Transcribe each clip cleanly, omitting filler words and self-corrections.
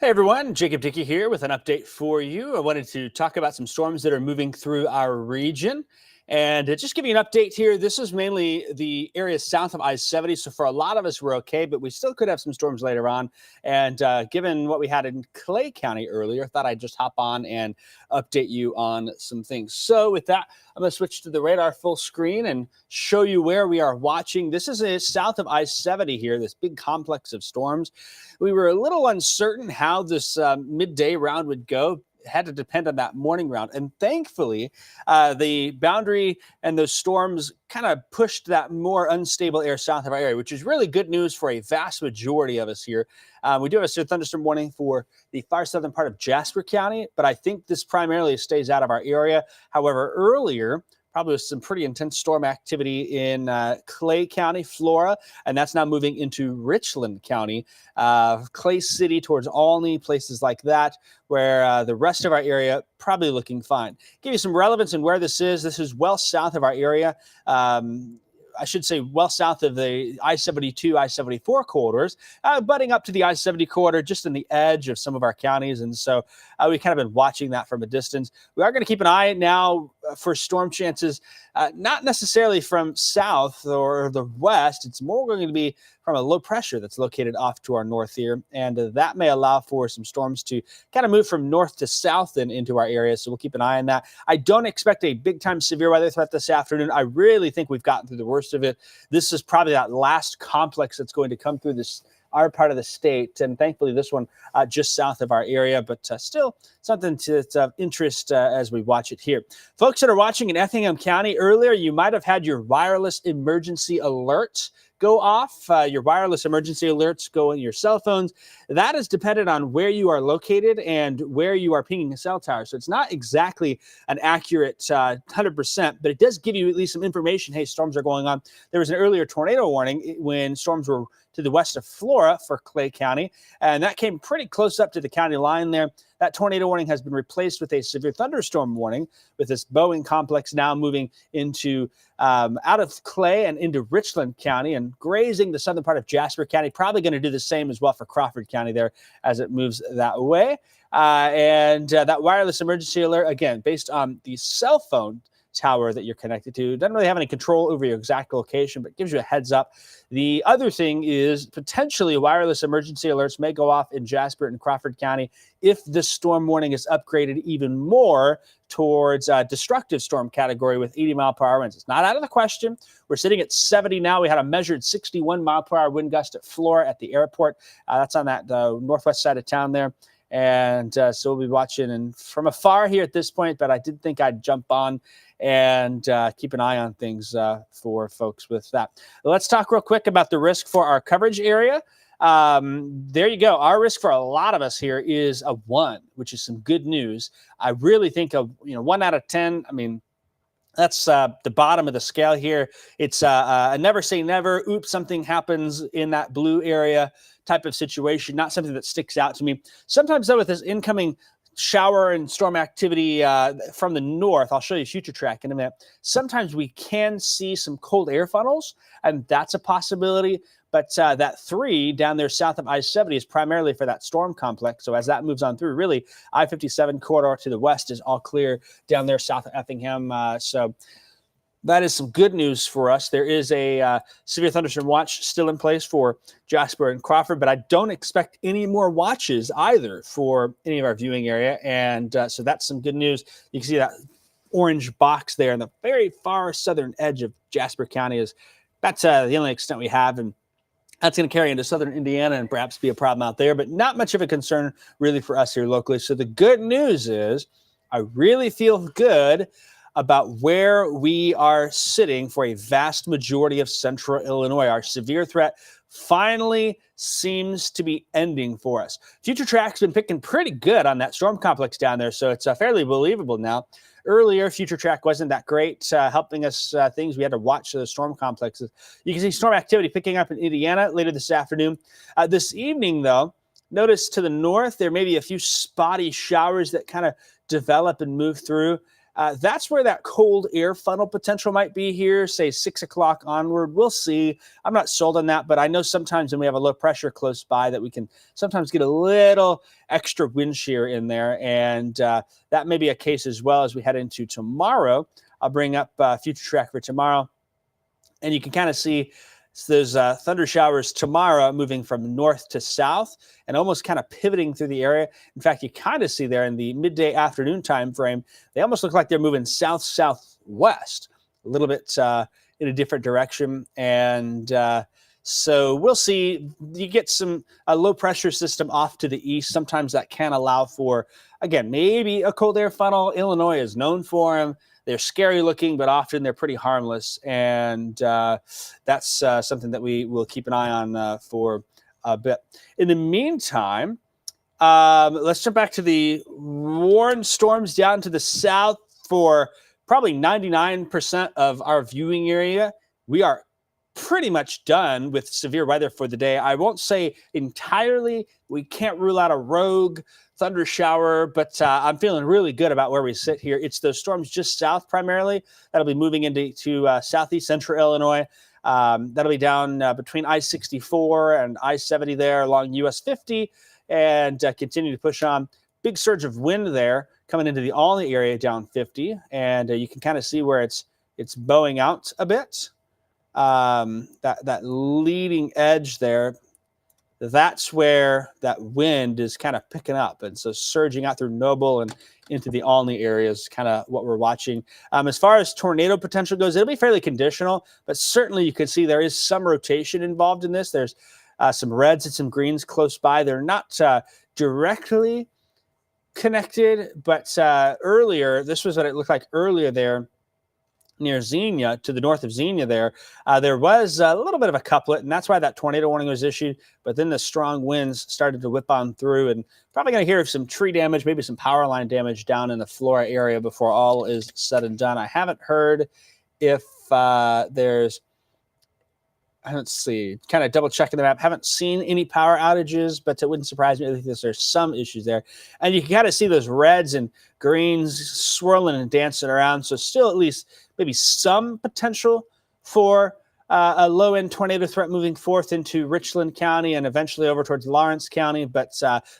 Hey everyone, Jacob Dickey here with an update for you. I wanted to talk about some storms that are moving through our region and just give you an update here. This is mainly the area south of I-70. So for a lot of us, we're okay, but we still could have some storms later on. And given what we had in Clay County earlier, I thought I'd just hop on and update you on some things. So with that, I'm going to switch to the radar full screen and show you where we are watching. This is south of I-70 here, this big complex of storms. We were a little uncertain how this midday round would go. It had to depend on that morning round. And thankfully, the boundary and those storms kind of pushed that more unstable air south of our area, which is really good news for a vast majority of us here. We do have a severe thunderstorm warning for the far southern part of Jasper County, but I think this primarily stays out of our area. However, earlier, probably with some pretty intense storm activity in Clay County, Florida, and that's now moving into Richland County, Clay City towards Olney, places like that, where the rest of our area probably looking fine. Give you some relevance in where this is. This is well south of our area. I should say well south of the I-72, I-74 corridors, butting up to the I-70 corridor, just in the edge of some of our counties. And so we kind of been watching that from a distance. We are going to keep an eye now for storm chances, not necessarily from south or the west. It's more going to be from a low pressure that's located off to our north here. And that may allow for some storms to kind of move from north to south and into our area. So we'll keep an eye on that. I don't expect a big time severe weather threat this afternoon. I really think we've gotten through the worst of it. This is probably that last complex that's going to come through our part of the state, and thankfully this one just south of our area, but still something that's of interest as we watch it here. Folks that are watching in Effingham County earlier, you might have had your wireless emergency alerts go off. Your wireless emergency alerts go in your cell phones. That is dependent on where you are located and where you are pinging a cell tower. So it's not exactly an accurate 100%, but it does give you at least some information. Hey, storms are going on. There was an earlier tornado warning when storms were to the west of Flora for Clay County, and that came pretty close up to the county line there. That tornado warning has been replaced with a severe thunderstorm warning, with this Boeing complex now moving into out of Clay and into Richland County and grazing the southern part of Jasper County. Probably going to do the same as well for Crawford County there as it moves that way. That wireless emergency alert, again, based on the cell phone tower that you're connected to, doesn't really have any control over your exact location, but gives you a heads up. The other thing is potentially wireless emergency alerts may go off in Jasper and Crawford County if the storm warning is upgraded even more towards destructive storm category with 80-mile-per-hour winds. It's not out of the question. We're sitting at 70 now. We had a measured 61-mile-per-hour wind gust at Flora at the airport. That's on that northwest side of town there. And so we'll be watching and from afar here at this point, but I did think I'd jump on and keep an eye on things for folks with that. Let's talk real quick about the risk for our coverage area. There you go. Our risk for a lot of us here is a 1, which is some good news. I really think 1 out of 10. I mean, that's the bottom of the scale here. It's a never say never. Oops, something happens in that blue area type of situation. Not something that sticks out to me. Sometimes, though, with this incoming shower and storm activity from the north, I'll show you future track in a minute. Sometimes we can see some cold air funnels, and that's a possibility. But that 3 down there south of I-70 is primarily for that storm complex. So as that moves on through, really, I-57 corridor to the west is all clear down there south of Effingham. So that is some good news for us. There is a severe thunderstorm watch still in place for Jasper and Crawford, but I don't expect any more watches either for any of our viewing area. And so that's some good news. You can see that orange box there on the very far southern edge of Jasper County. That's the only extent we have. And that's going to carry into southern Indiana and perhaps be a problem out there, but not much of a concern really for us here locally. So the good news is I really feel good about where we are sitting for a vast majority of central Illinois. Our severe threat finally seems to be ending for us. Future Track's been picking pretty good on that storm complex down there, so it's fairly believable now. Earlier, Future Track wasn't that great, helping us things. We had to watch the storm complexes. You can see storm activity picking up in Indiana later this afternoon. This evening, though, notice to the north, there may be a few spotty showers that kind of develop and move through. That's where that cold air funnel potential might be here, say 6 o'clock onward. We'll see. I'm not sold on that, but I know sometimes when we have a low pressure close by that we can sometimes get a little extra wind shear in there. And that may be a case as well as we head into tomorrow. I'll bring up future track for tomorrow. And you can kind of see those thunder showers tomorrow moving from north to south and almost kind of pivoting through the area. In fact, you kind of see there in the midday afternoon time frame, they almost look like they're moving south-southwest, a little bit in a different direction. And so we'll see. You get a low pressure system off to the east. Sometimes that can allow for, again, maybe a cold air funnel. Illinois is known for them. They're scary looking, but often they're pretty harmless. And that's something that we will keep an eye on for a bit. In the meantime, let's jump back to the warned storms down to the south for probably 99% of our viewing area. We are pretty much done with severe weather for the day. I won't say entirely. We can't rule out a rogue thunder shower, but I'm feeling really good about where we sit here. It's those storms just south primarily that'll be moving into southeast central Illinois. That'll be down between I-64 and I-70 there along US 50 and continue to push on. Big surge of wind there coming into the Olney area down 50, and you can kind of see where it's bowing out a bit. That leading edge there, that's where that wind is kind of picking up. And so surging out through Noble and into the Olney area is kind of what we're watching. As far as tornado potential goes, it'll be fairly conditional, but certainly you can see there is some rotation involved in this. There's some reds and some greens close by. They're not directly connected, but earlier, this was what it looked like earlier there near Xenia, to the north of Xenia there was a little bit of a couplet, and that's why that tornado warning was issued. But then the strong winds started to whip on through, and probably going to hear of some tree damage, maybe some power line damage down in the Flora area before all is said and done. I haven't heard if there's, let's see, kind of double checking the map. Haven't seen any power outages, but it wouldn't surprise me if there's some issues there. And you can kind of see those reds and greens swirling and dancing around. So still at least maybe some potential for a low-end tornado threat moving forth into Richland County and eventually over towards Lawrence County. But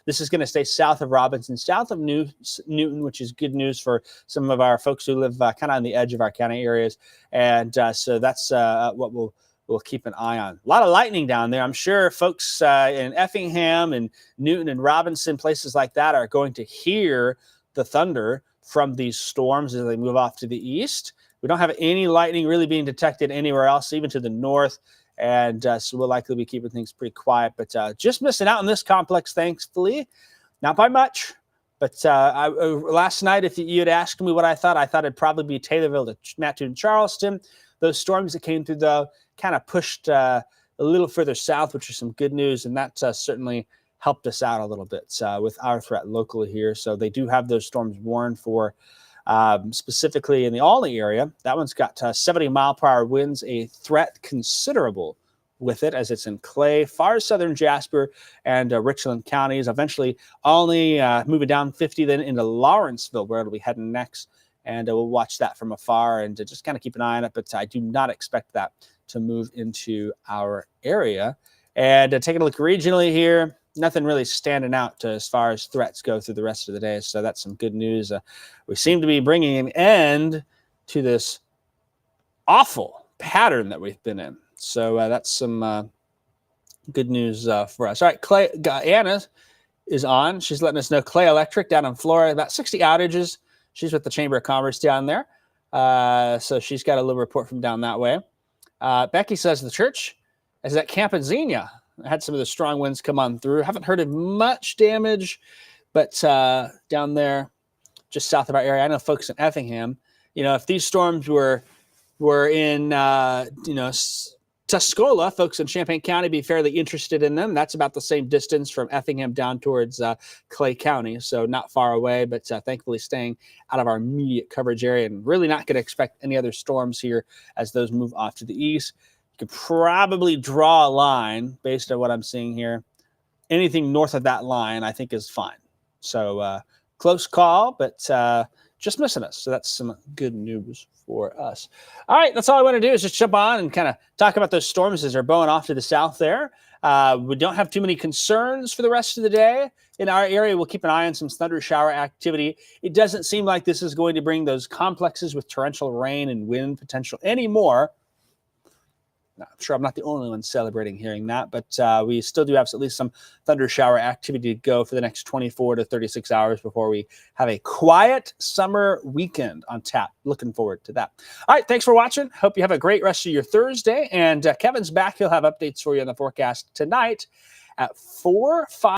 this is going to stay south of Robinson, south of Newton, which is good news for some of our folks who live kind of on the edge of our county areas. And so that's what we'll keep an eye on. A lot of lightning down there. I'm sure folks in Effingham and Newton and Robinson, places like that, are going to hear the thunder from these storms as they move off to the east. We don't have any lightning really being detected anywhere else, even to the north. And so we'll likely be keeping things pretty quiet. But just missing out on this complex, thankfully. Not by much. But last night, if you had asked me what I thought it'd probably be Taylorville to Mattoon, Charleston. Those storms that came through, though, kind of pushed a little further south, which is some good news. And that certainly helped us out a little bit with our threat locally here. So they do have those storms warned for specifically in the Olney area. That one's got 70-mile-per-hour winds, a threat considerable with it as it's in Clay, far southern Jasper and Richland counties. Eventually, Olney moving down 50, then into Lawrenceville, where it'll be heading next. And we'll watch that from afar and just kind of keep an eye on it. But I do not expect that to move into our area. And taking a look regionally here, nothing really standing out as far as threats go through the rest of the day. So that's some good news. We seem to be bringing an end to this awful pattern that we've been in. So that's some good news for us. All right, Anna is on. She's letting us know Clay Electric down in Florida, about 60 outages. She's with the Chamber of Commerce down there. So she's got a little report from down that way. Becky says the church is at Camp in Xenia. Had some of the strong winds come on through. Haven't heard of much damage, but down there, just south of our area, I know folks in Effingham, if these storms were in, Tuscola, folks in Champaign County be fairly interested in them. That's about the same distance from Effingham down towards Clay County, so not far away, but thankfully staying out of our immediate coverage area and really not going to expect any other storms here as those move off to the east. You could probably draw a line based on what I'm seeing here. Anything north of that line, I think, is fine. So close call, but just missing us. So that's some good news for us. All right, that's all I want to do is just jump on and kind of talk about those storms as they're blowing off to the south there. We don't have too many concerns for the rest of the day. In our area, we'll keep an eye on some thunder shower activity. It doesn't seem like this is going to bring those complexes with torrential rain and wind potential anymore. I'm sure I'm not the only one celebrating hearing that, but we still do have at least some thunder shower activity to go for the next 24 to 36 hours before we have a quiet summer weekend on tap. Looking forward to that. All right, thanks for watching. Hope you have a great rest of your Thursday. And Kevin's back. He'll have updates for you on the forecast tonight at 4, 5.